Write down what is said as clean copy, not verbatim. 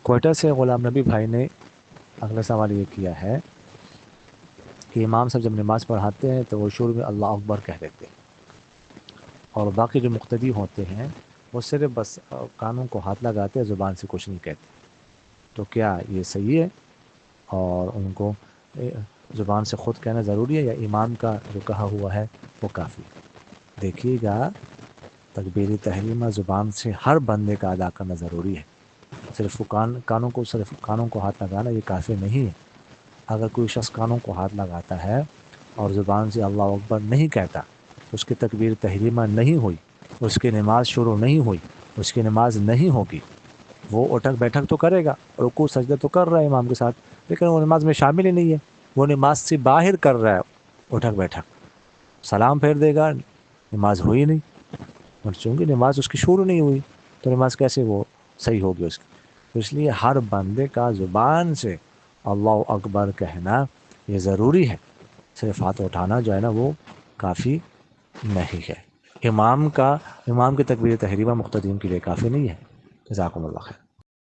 کوئٹہ سے غلام نبی بھائی نے اگلا سوال یہ کیا ہے کہ امام صاحب جب نماز پڑھاتے ہیں تو وہ شروع میں اللہ اکبر کہہ دیتے ہیں، اور باقی جو مقتدی ہوتے ہیں وہ صرف بس کانوں کو ہاتھ لگاتے ہیں، زبان سے کچھ نہیں کہتے. تو کیا یہ صحیح ہے اور ان کو زبان سے خود کہنا ضروری ہے، یا امام کا جو کہا ہوا ہے وہ کافی؟ دیکھیے گا، تکبیر تحریمہ زبان سے ہر بندے کا ادا کرنا ضروری ہے. صرف کانوں کو ہاتھ لگانا یہ کافی نہیں ہے. اگر کوئی شخص کانوں کو ہاتھ لگاتا ہے اور زبان سے اللہ اکبر نہیں کہتا، اس کی تکبیر تحریمہ نہیں ہوئی، اس کی نماز شروع نہیں ہوئی، اس کی نماز نہیں ہوگی. وہ اٹھک بیٹھک تو کرے گا، رکوع سجدہ تو کر رہا ہے امام کے ساتھ، لیکن وہ نماز میں شامل ہی نہیں ہے، وہ نماز سے باہر کر رہا ہے اٹھک بیٹھک. سلام پھیر دے گا، نماز ہوئی نہیں، اور چونکہ نماز اس کی شروع نہیں ہوئی تو نماز کیسے وہ صحیح ہوگی اس کی؟ تو اس لیے ہر بندے کا زبان سے اللہ اکبر کہنا یہ ضروری ہے. صرف ہاتھ اٹھانا جو ہے نا وہ کافی نہیں ہے. امام کی تکبیر تحریمہ مقتدین کے لیے کافی نہیں ہے. جزاکم اللہ خیر.